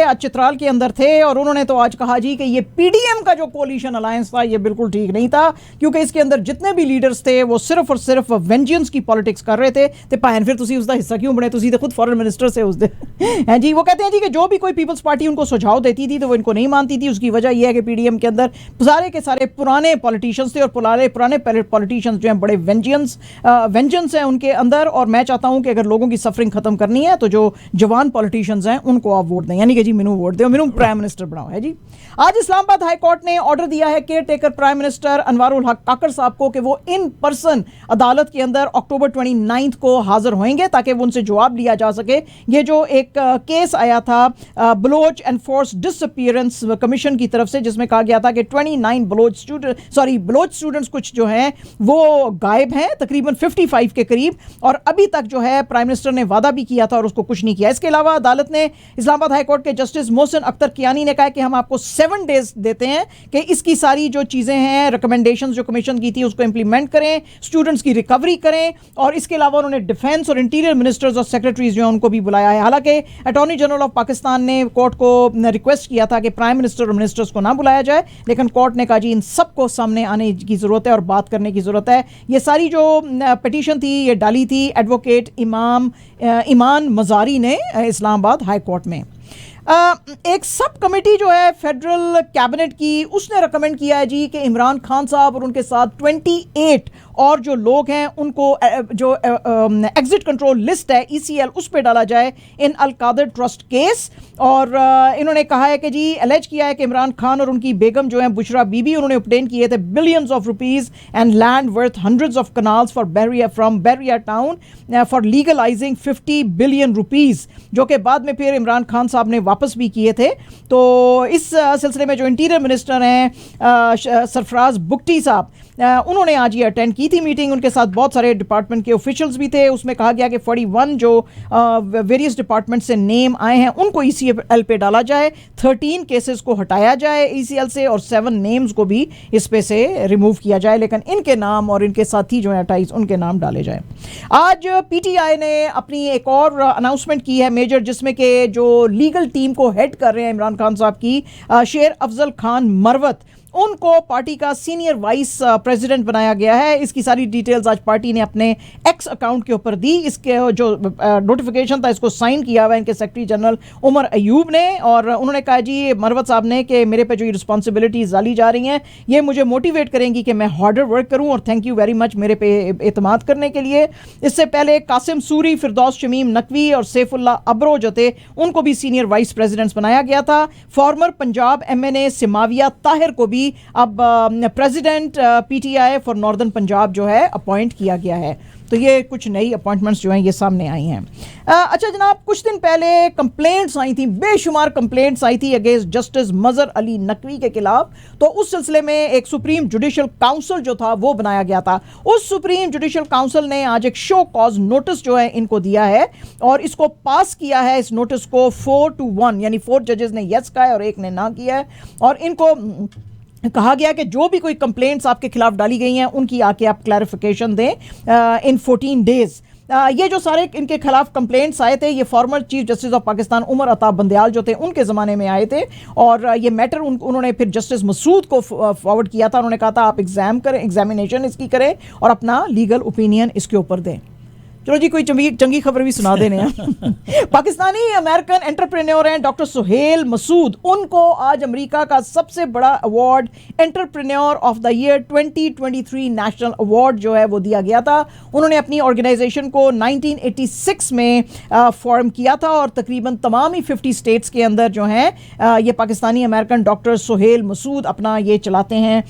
आज चित्राल के अंदर थे और उन्होंने तो आज कहा जी कि ये पीडीएम का जो कोलिशन अलायंस था ये बिल्कुल ठीक नहीं था, क्योंकि इसके अंदर जितने भी लीडर्स थे वो सिर्फ और सिर्फ वेंजेंस की पॉलिटिक्स कर रहे थे। तो भैन फिर तुसी उसका हिस्सा क्यों बने, तुसी तो खुद फॉरेन मिनिस्टर से उस दिन हैं जी। वो कहते हैं जी कि जो भी कोई पीपल्स पार्टी उनको सुझाव देती थी तो वो इनको नहीं मानती थी। उसकी वजह यह है कि पीडीएम के अंदर सारे के सारे पुराने पॉलिटिशियंस थे और पुराने पॉलिटिशियंस जो हैं बड़े वेंजेंस हैं उनके अंदर। और मैं चाहता हूं कि अगर लोगों की सफरिंग खत्म करनी है तो जो जवान पॉलिटिशियंस हैं उनको आप वोट दें, यानी कि जी मिनू वोट दें, मिनू प्राइम मिनिस्टर बनाओ है जी। आज इस्लामाबाद हाई कोर्ट ने ऑर्डर दिया है care taker prime minister Anwarul हक काकर साहब को कि वो इन पर्सन अदालत के अंदर अक्टूबर 29 को हाजिर होंगे ताकि वो उनसे जवाब लिया जा सके। ये जो एक केस आया था बलोच एनफोर्स डिसअपीयरेंस कमीशन की तरफ से, जिसमें कहा गया था कि 29 बलोच स्टूडेंट्स कुछ जो हैं वो गायब हैं, तकरीबन 55 के करीब, और अभी तक जो है प्राइम मिनिस्टर ने वादा भी किया था और उसको कुछ नहीं किया। इसके अलावा अदालत ने इस्लामाबाद हाई कोर्ट के जस्टिस मोहसिन अख्तर कियानी ने कहा कि हम आपको 7 डेज देते हैं कि इसकी सारी जो चीज़ें हैं रिकमेंडेशंस जो कमीशन की थी उसको इंप्लीमेंट करें, स्टूडेंट्स की रिकवरी करें। और इसके अलावा उन्होंने डिफेंस और इंटीरियर मिनिस्टर्स और सेक्रेटरीज जो हैं उनको भी बुलाया है। हालांकि अटॉर्नी जनरल ऑफ पाकिस्तान ने कोर्ट को रिक्वेस्ट किया था कि प्राइम मिनिस्टर और मिनिस्टर्स को ना बुलाया जाए, लेकिन कोर्ट ने कहा जी इन सबको सामने आने की ज़रूरत है और बात करने की ज़रूरत है। ये सारी जो पिटीशन थी ये डाली थी एडवोकेट ईमान मजारी ने इस्लामाबाद हाई कोर्ट में। एक सब कमेटी जो है फेडरल कैबिनेट की, उसने रिकमेंड किया है जी कि इमरान खान साहब और उनके साथ 28 और जो लोग हैं उनको जो एग्जिट कंट्रोल लिस्ट है ECL उस पर डाला जाए इन अल-कादर ट्रस्ट केस। और इन्होंने कहा है कि जी एलेज किया है कि इमरान खान और उनकी बेगम जो हैं बुशरा बीबी, उन्होंने ऑब्टेन किए थे billions of rupees and land worth hundreds of kanals from Bahria Town for legalising 50 billion rupees, जो कि बाद में फिर इमरान खान साहब ने वापस भी किए थे। तो इस सिलसिले में जो इंटीरियर मिनिस्टर हैं सरफराज बुगटी साहब, उन्होंने आज ये अटेंड की थी मीटिंग। उनके साथ बहुत सारे डिपार्टमेंट के ऑफिशियल्स भी थे। उसमें कहा गया कि 41 जो वेरियस डिपार्टमेंट से नेम आए हैं उनको ECL पे डाला जाए, 13 केसेस को हटाया जाए ECL से और 7 नेम्स को भी इस पे से रिमूव किया जाए, लेकिन इनके नाम और इनके साथी जो हैं 28 उनके नाम डाले जाए। आज PTI ने अपनी एक और अनाउंसमेंट की है मेजर, जिसमें कि जो लीगल टीम को हेड कर रहे हैं इमरान खान साहब की शेर अफजल खान मरवत, उनको पार्टी का सीनियर वाइस प्रेसिडेंट बनाया गया है। इसकी सारी डिटेल्स आज पार्टी ने अपने एक्स अकाउंट के ऊपर दी। इसके जो नोटिफिकेशन था इसको साइन किया हुआ है इनके सेक्रेटरी जनरल उमर अयूब ने, और उन्होंने कहा जी मरवत साहब ने कि मेरे पे जो ये रिस्पॉन्सिबिलिटीज डाली जा रही हैं ये मुझे मोटिवेट करेंगी कि मैं हार्डर वर्क करूं, और थैंक यू वेरी मच मेरे पे एतमाद करने के लिए। इससे पहले कासिम सूरी, फिरदौस शमीम नकवी और सैफुल्ला अब्रो जो थे उनको भी सीनियर वाइस प्रेसिडेंट्स बनाया गया था। फॉर्मर पंजाब MNA सिमाविया ताहिर को भी अब president PTI for northern Punjab जो है अपॉइंट किया गया है। तो ये कुछ नई अपॉइंटमेंट्स जो हैं ये सामने आई हैं। अच्छा जनाब, कुछ दिन पहले कंप्लेंट्स आई थी, बेशुमार कंप्लेंट्स आई थी अगेंस्ट जस्टिस मजहर अली नकवी के खिलाफ। तो उस सिलसिले में एक सुप्रीम जुडिशल काउंसिल जो था वो बनाया गया था। उस सुप्रीम जुडिशल काउंसिल ने आज एक शो कॉज नोटिस जो है इनको दिया है और इसको पास किया है। इस नोटिस को 4-1 यानी 4 जजेस ने यस कहा है और 1 ने ना किया है, और इनको कहा गया कि जो भी कोई कंप्लेंट्स आपके खिलाफ डाली गई हैं उनकी आके आप क्लैरिफिकेशन दें इन 14 डेज। ये जो सारे इनके खिलाफ कंप्लेंट्स आए थे ये former chief justice of Pakistan Umar Ata Bandial जो थे उनके ज़माने में आए थे, और ये मैटर उन्होंने फिर जस्टिस मसूद को फॉरवर्ड किया था। उन्होंने कहा था आप एग्जामिनेशन इसकी करें और अपना लीगल ओपिनियन इसके ऊपर दें। चलो जी, कोई चंगी खबर भी सुना देने हैं। पाकिस्तानी अमेरिकन एंटरप्रेन्योर हैं डॉक्टर सुहेल मसूद, उनको आज अमेरिका का सबसे बड़ा award entrepreneur of the year 2023 national award जो है वो दिया गया था। उन्होंने अपनी ऑर्गेनाइजेशन को 1986 में फॉर्म किया था और तकरीबन तमाम ही 50 स्टेट्स के अंदर जो हैं ये पाकिस्तानी अमेरिकन डॉक्टर सुहेल मसूद अपना ये चलाते हैं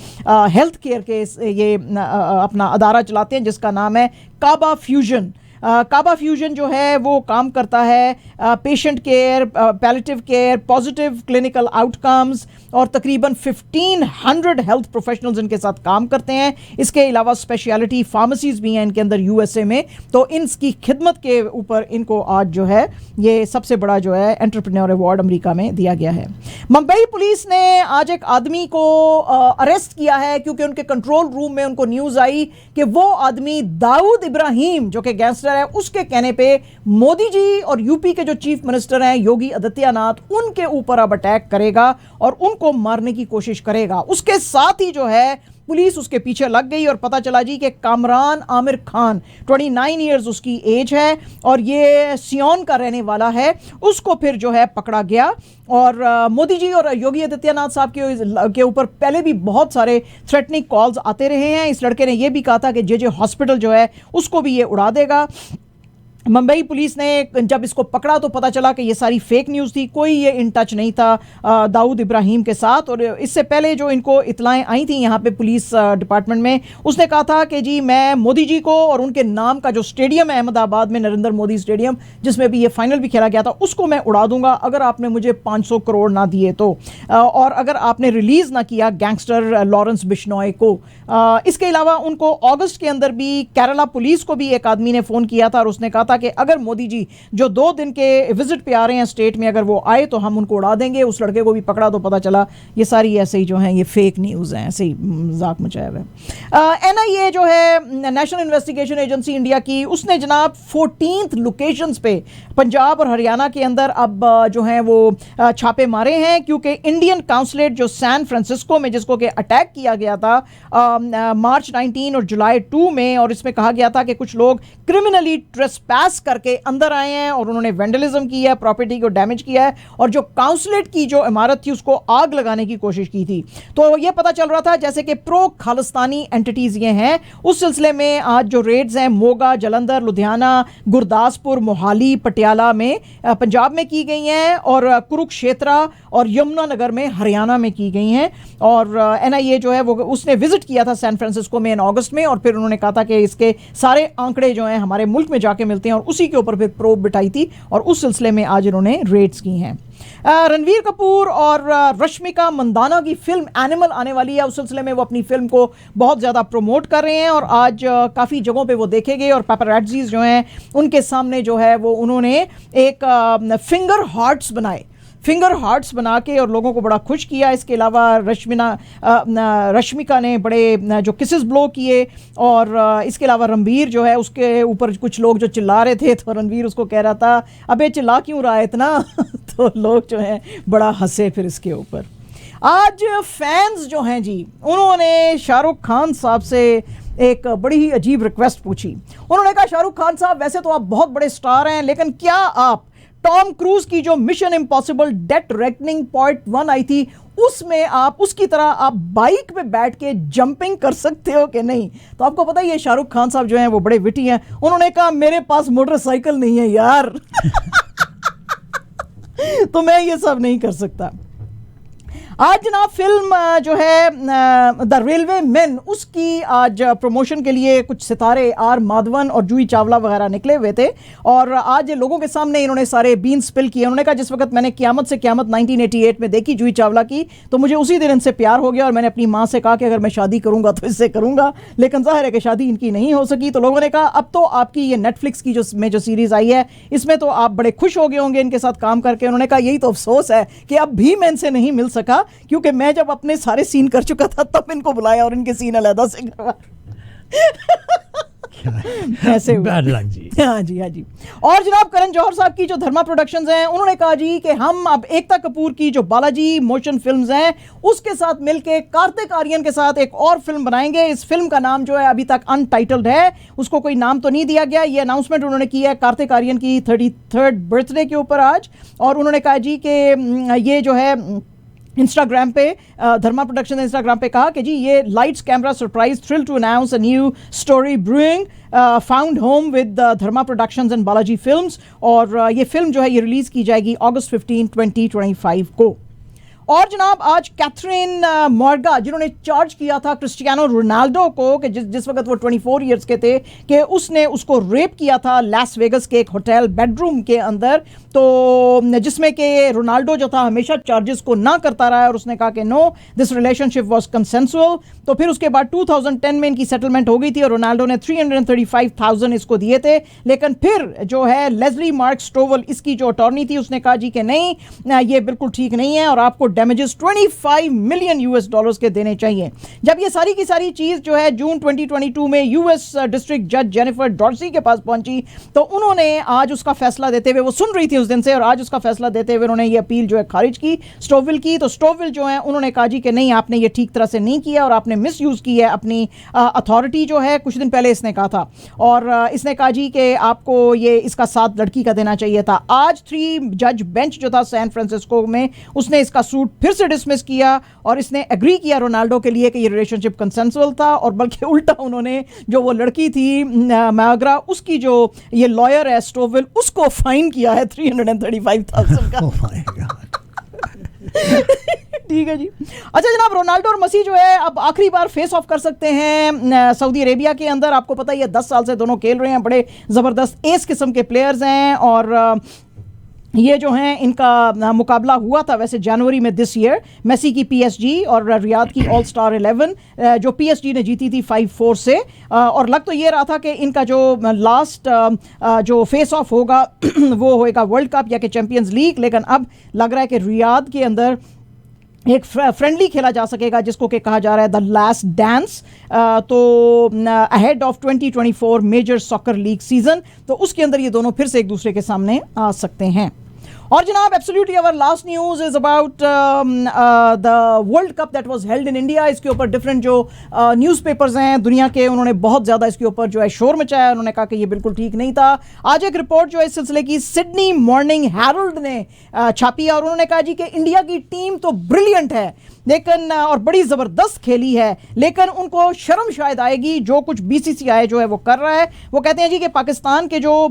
हेल्थ केयर के ये अपना अदारा चलाते हैं जिसका नाम है काबा फ्यूजन। काबा फ्यूजन जो है वो काम करता है patient care, palliative care, positive clinical outcomes, और तकरीबन 1500 हेल्थ प्रोफेशनल्स इनके साथ काम करते हैं। इसके अलावा स्पेशलिटी फार्मेसीज भी हैं इनके अंदर USA में। तो इनकी खिदमत के ऊपर इनको आज जो है ये सबसे बड़ा जो है एंटरप्रेन्योर अवार्ड अमेरिका में दिया गया है। मुंबई पुलिस ने आज एक आदमी को अरेस्ट किया है क्योंकि उनके कंट्रोल रूम में उनको न्यूज़ आई कि वो आदमी दाऊद इब्राहिम जो कि गैंगस्टर मिनिस्टर है, उसके कहने पे मोदी जी और यूपी के जो चीफ मिनिस्टर हैं योगी आदित्यनाथ, उनके ऊपर अब अटैक करेगा और उनको मारने की कोशिश करेगा। उसके साथ ही जो है पुलिस उसके पीछे लग गई और पता चला जी कि कामरान आमिर खान, 29 इयर्स उसकी एज है और ये सियोन का रहने वाला है, उसको फिर जो है पकड़ा गया। और मोदी जी और योगी आदित्यनाथ साहब के ऊपर पहले भी बहुत सारे थ्रेटनिंग कॉल्स आते रहे हैं। इस लड़के ने यह भी कहा था कि जे हॉस्पिटल जो है उसको भी ये उड़ा देगा। मुंबई पुलिस ने जब इसको पकड़ा तो पता चला कि ये सारी फेक न्यूज़ थी, कोई ये इन टच नहीं था दाऊद इब्राहिम के साथ। और इससे पहले जो इनको इतलाएं आई थी यहाँ पे पुलिस डिपार्टमेंट में, उसने कहा था कि जी मैं मोदी जी को और उनके नाम का जो स्टेडियम है अहमदाबाद में, नरेंद्र मोदी स्टेडियम, जिसमें भी ये फाइनल भी खेला गया था, उसको मैं उड़ा दूंगा अगर आपने मुझे 500 करोड़ ना दिए तो, और अगर आपने रिलीज़ ना किया गैंगस्टर लॉरेंस बिश्नॉय को। इसके अलावा उनको अगस्त के अंदर भी केरला पुलिस को भी एक आदमी ने फ़ोन किया था और उसने कहा था कि अगर मोदी जी जो 2 दिन के विजिट पे आ रहे हैं स्टेट में, अगर वो आए तो हम उनको उड़ा देंगे। उस लड़के को भी पकड़ा तो पता चला ये सारी ऐसे ही जो हैं ये फेक न्यूज़ हैं, ऐसे ही मजाक मचाया हुआ है। NIA जो है नेशनल इन्वेस्टिगेशन एजेंसी इंडिया की, उसने जनाब 14th लोकेशंस पे पंजाब और हरियाणा के अंदर अब जो हैं वो छापे मारे हैं, क्योंकि इंडियन काउंसलेट जो सैन फ्रांसिस्को में जिसको कि अटैक किया गया था मार्च 19 और जुलाई 2 में, और इसमें कहा गया था कि कुछ लोग क्रिमिनली ट्रेसपैस करके अंदर आए हैं और उन्होंने वेंडलिज्म किया है, प्रॉपर्टी को डैमेज किया है और जो काउंसलेट की जो इमारत थी उसको आग लगाने की कोशिश की थी। तो यह पता चल रहा था जैसे कि प्रो खालिस्तानी एंटिटीज ये हैं। उस सिलसिले में आज जो रेड्स हैं मोगा, जलंधर, लुधियाना, गुरदासपुर, मोहाली, पटियाला में पंजाब में की गई हैं और कुरुक्षेत्रा और यमुनानगर में हरियाणा में की गई हैं। और NIA जो है वो उसने विजिट किया था सैन फ्रांसिस्को में इन अगस्त में, और फिर उन्होंने कहा था कि इसके सारे आंकड़े जो हैं हमारे मुल्क में जाके मिलते हैं, और उसी के ऊपर फिर प्रोब बिठाई थी और उस सिलसिले में आज इन्होंने रेड्स की हैं। रणवीर कपूर और रश्मिका मंदाना की फिल्म एनिमल आने वाली है, उस सिलसिले में वो अपनी फिल्म को बहुत ज़्यादा प्रमोट कर रहे हैं और आज काफ़ी जगहों पे वो देखे गए और पेपरैट्जीज जो हैं उनके सामने जो है वो उन्होंने एक फिंगर हार्ट्स बना के और लोगों को बड़ा खुश किया। इसके अलावा रश्मिका ने बड़े जो किसेस ब्लो किए, और इसके अलावा रणवीर जो है उसके ऊपर कुछ लोग जो चिल्ला रहे थे तो रणवीर उसको कह रहा था अबे चिल्ला क्यों रहा है इतना तो लोग जो है बड़ा हंसे फिर इसके ऊपर। आज फैंस जो हैं जी उन्होंने शाहरुख खान साहब से एक बड़ी ही अजीब रिक्वेस्ट पूछी। उन्होंने कहा शाहरुख खान साहब वैसे तो आप बहुत बड़े स्टार हैं, लेकिन क्या आप टॉम क्रूज की जो mission impossible death reckoning part 1 आई थी उसमें आप उसकी तरह आप बाइक पे बैठ के जंपिंग कर सकते हो कि नहीं? तो आपको पता ही है शाहरुख खान साहब जो हैं वो बड़े विटी हैं। उन्होंने कहा मेरे पास मोटरसाइकिल नहीं है यार तो मैं ये सब नहीं कर सकता। आज जनाब फिल्म जो है द रेलवे मैन, उसकी आज प्रमोशन के लिए कुछ सितारे आर माधवन और जूही चावला वगैरह निकले हुए थे और आज लोगों के सामने इन्होंने सारे बीन स्पिल किए। उन्होंने कहा जिस वक्त मैंने क़यामत से क़यामत 1988 में देखी जूही चावला की तो मुझे उसी दिन इनसे प्यार हो गया और मैंने अपनी माँ से कहा कि अगर मैं शादी करूंगा तो इससे करूंगा, लेकिन जाहिर है कि शादी इनकी नहीं हो सकी। तो लोगों ने कहा अब तो आपकी ये नेटफ्लिक्स की जो सीरीज आई है इसमें तो आप बड़े खुश हो गए होंगे इनके साथ काम करके। उन्होंने कहा यही तो अफसोस है कि अब भी मैं इनसे नहीं मिल सका, क्योंकि मैं जब अपने सारे सीन कर चुका था तब इनको बुलाया और इनके सीन अलग से करवा ऐसे बैड लक जी। हाँ जी, हाँ जी। और जनाब करण जौहर साहब की जो धर्मा प्रोडक्शंस हैं उन्होंने कहा जी कि हम अब एकता कपूर की जो बालाजी मोशन फिल्म्स हैं उसके साथ मिलके कार्तिक आर्यन के साथ एक और फिल्म बनाएंगे। इस फिल्म का नाम जो है अभी तक अनटाइटल्ड है, उसको कोई नाम तो नहीं दिया गया। ये अनाउंसमेंट उन्होंने की है कार्तिक आर्यन की 33rd बर्थडे के ऊपर आज, और उन्होंने कहा जी कि ये जो है इंस्टाग्राम पे धर्मा प्रोडक्शन ने इंस्टाग्राम पे कहा कि जी ये lights camera surprise thrill to announce a new story brewing found home with Dharma Productions and Balaji Films. और ये फिल्म जो है ये रिलीज़ की जाएगी अगस्त 15, 2025 को। और जनाब आज कैथरीन मॉर्गा जिन्होंने चार्ज किया था क्रिस्टियानो रोनाल्डो को कि जिस वक्त वो 24 इयर्स के थे कि उसने उसको रेप किया था लास वेगस के एक होटल बेडरूम के अंदर, तो जिसमें कि रोनाल्डो जो था हमेशा चार्जेस को ना करता रहा है और उसने कहा कि no this relationship was consensual. तो फिर उसके बाद 2010 में इनकी सेटलमेंट हो गई थी और रोनाल्डो ने 335,000 इसको दिए थे। लेकिन फिर जो है लेस्ली मार्क स्टोवल इसकी जो अटॉर्नी थी उसने कहा जी कि नहीं ये बिल्कुल ठीक नहीं है और आपको डैमेजेस 25 मिलियन यूएस डॉलर्स के देने चाहिए। जब ये सारी की सारी चीज जो है जून 2022 में यूएस डिस्ट्रिक्ट जज जेनिफर डॉर्सी के पास पहुंची, तो उन्होंने आज उसका फैसला देते हुए, वो सुन रही थी उस दिन से, और आज उसका फैसला देते हुए उन्होंने ये अपील जो है खारिज की स्टोवविल की। तो स्टोवविल जो है उन्होंने कहा जी कि नहीं, आपने ये ठीक तरह से नहीं किया और आपने मिस यूज की है अपनी अथॉरिटी जो है। कुछ दिन पहले इसने कहा था, और इसने कहा जी कि आपको ये इसका साथ लड़की का देना चाहिए था। आज 3 जज बेंच जो था सैन फ्रांसिस्को में, उसने इसका सूट फिर से डिसमिस किया और इसने एग्री किया रोनाल्डो के लिए कि ये रिलेशनशिप कंसेंसुअल था, और बल्कि उल्टा उन्होंने जो वो लड़की थी मैग्रा, उसकी जो ये लॉयर है स्टोवविल, उसको फाइन किया है 335,000 का। ठीक है जी। अच्छा जनाब, रोनाल्डो और मसी जो है अब आखिरी बार फेस ऑफ कर सकते हैं सऊदी अरेबिया के अंदर। आपको पता ही है 10 साल से दोनों खेल रहे हैं, बड़े ज़बरदस्त एस किस्म के प्लेयर्स हैं, और ये जो हैं इनका मुकाबला हुआ था वैसे जनवरी में दिस ईयर, मेसी की पीएसजी और रियाद की ऑल स्टार 11, जो पीएसजी ने जीती थी 5-4 से, और लग तो ये रहा था कि इनका जो लास्ट जो फेस ऑफ होगा वो होएगा वर्ल्ड कप या कि चैंपियंस लीग, लेकिन अब लग रहा है कि रियाद के अंदर एक फ्रेंडली खेला जा सकेगा जिसको कि कहा जा रहा है द लास्ट डांस, तो ahead of 2024 major soccer league season, तो उसके अंदर ये दोनों फिर से एक दूसरे के सामने आ सकते हैं। और जनाब absolutely our last news is about the world cup that was held in India. इसके ऊपर डिफरेंट जो न्यूज़पेपर्स हैं दुनिया के, उन्होंने बहुत ज़्यादा इसके ऊपर जो है शोर मचाया। उन्होंने कहा कि ये बिल्कुल ठीक नहीं था। आज एक रिपोर्ट जो है इस सिलसिले की सिडनी मॉर्निंग हेराल्ड ने छापी है, और उन्होंने कहा जी कि इंडिया की टीम तो ब्रिलियंट है लेकिन और बड़ी ज़बरदस्त खेली है, लेकिन उनको शर्म शायद आएगी जो कुछ बीसीसीआई जो है वो कर रहा है। वो कहते हैं जी कि पाकिस्तान के जो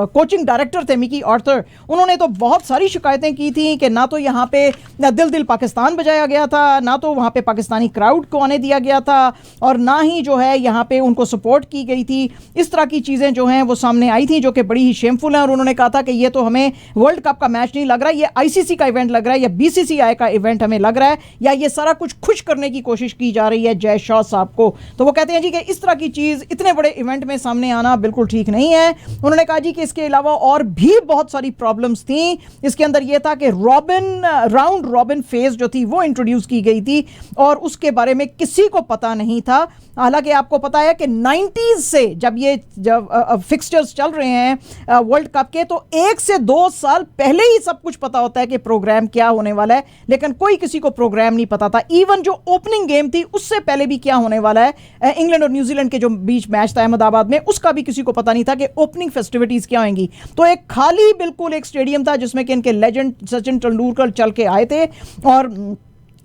कोचिंग डायरेक्टर थे मिकी आर्थर, उन्होंने तो बहुत सारी शिकायतें की थी कि ना तो यहाँ पे दिल दिल पाकिस्तान बजाया गया था, ना तो वहाँ पे पाकिस्तानी क्राउड को आने दिया गया था, और ना ही जो है यहाँ पे उनको सपोर्ट की गई थी। इस तरह की चीज़ें जो हैं वो सामने आई थी जो कि बड़ी ही शेमफुल हैं, और उन्होंने कहा था कि ये तो हमें वर्ल्ड कप का मैच नहीं लग रहा, ये आईसीसी का इवेंट लग रहा है या बीसीसीआई का इवेंट हमें लग रहा है, या ये सारा कुछ खुश करने की कोशिश की जा रही है जय शाह साहब को। तो वो कहते हैं जी कि इस तरह की चीज़ इतने बड़े इवेंट में सामने आना बिल्कुल ठीक नहीं है। उन्होंने कहा जी कि इसके अलावा और भी बहुत सारी प्रॉब्लम्स थी। इसके अंदर यह था कि राउंड रॉबिन फेज जो थी वो इंट्रोड्यूस की गई थी, और उसके बारे में किसी को पता नहीं था। हालांकि आपको पता है कि 90s से जब फिक्सचर्स चल रहे हैं वर्ल्ड कप के, तो 1 से 2 साल पहले ही सब कुछ पता होता है कि प्रोग्राम क्या होने वाला है, लेकिन कोई किसी को प्रोग्राम नहीं पता था। इवन जो ओपनिंग गेम थी उससे पहले भी क्या होने वाला है, इंग्लैंड और न्यूजीलैंड के जो बीच मैच था अहमदाबाद में, उसका भी किसी को पता नहीं था कि ओपनिंग फेस्टिविटीज क्या होंगी। तो एक खाली बिल्कुल एक स्टेडियम था जिसमें कि इनके लेजेंड सचिन तेंदुलकर चल के आए थे, और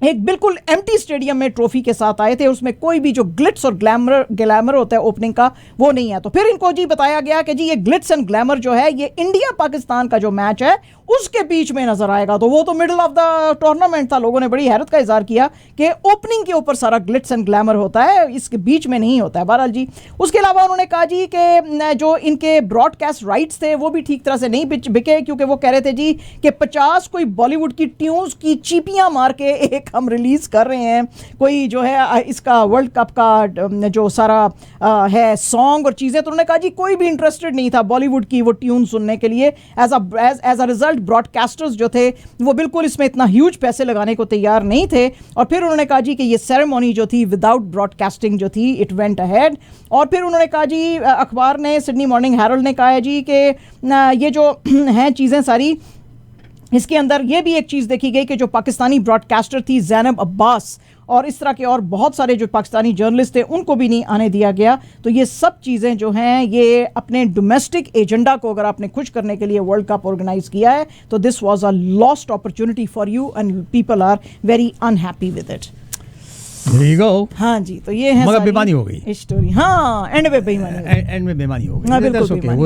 एक बिल्कुल एम्प्टी स्टेडियम में ट्रॉफी के साथ आए थे। उसमें कोई भी जो ग्लिट्स और ग्लैमर होता है ओपनिंग का वो नहीं है। तो फिर इनको जी बताया गया कि जी ये ग्लिट्स एंड ग्लैमर जो है ये इंडिया पाकिस्तान का जो मैच है उसके बीच में नजर आएगा। तो वो तो मिडिल ऑफ द टूर्नामेंट था, लोगों ने बड़ी हैरत का इजहार किया कि ओपनिंग के ऊपर सारा ग्लिट्स एंड ग्लैमर होता है, इसके बीच में नहीं होता है। बहरहाल जी उसके अलावा उन्होंने कहा जी कि जो इनके ब्रॉडकास्ट राइट्स थे वो भी ठीक तरह से नहीं बिके, क्योंकि वो कह रहे थे जी कि 50 कोई बॉलीवुड की ट्यून्स की चीपियां मार के एक हम रिलीज कर रहे हैं, कोई जो है इसका वर्ल्ड कप का जो सारा है सॉन्ग और चीजें। तो उन्होंने कहा जी कोई भी इंटरेस्टेड नहीं था बॉलीवुड की वो ट्यून सुनने के लिए। एज अ रिजल्ट ब्रॉडकास्टर्स जो थे वो बिल्कुल इसमें इतना ह्यूज पैसे लगाने को तैयार नहीं थे। और फिर उन्होंने कहा जी कि ये सेरेमनी जो थी विदाउट ब्रॉडकास्टिंग जो थी इट वेंट अहेड। और फिर उन्होंने कहा जी, अखबार ने सिडनी मॉर्निंग हेराल्ड ने कहा है जी कि ये जो हैं चीज़ें सारी, इसके अंदर ये भी एक चीज़ देखी गई कि जो पाकिस्तानी ब्रॉडकास्टर थी ज़ैनब अब्बास और इस तरह के और बहुत सारे जो पाकिस्तानी जर्नलिस्ट थे उनको भी नहीं आने दिया गया। तो ये सब चीज़ें जो हैं ये अपने डोमेस्टिक एजेंडा को अगर आपने खुश करने के लिए वर्ल्ड कप ऑर्गेनाइज किया है तो this was a lost opportunity for you and people are very unhappy with it. There you go. हाँ जी, तो ये है मगर बेईमानी हो गई स्टोरी। हाँ, एंड में बेईमानी हो गई। हाँ, बिल्कुल बेईमानी।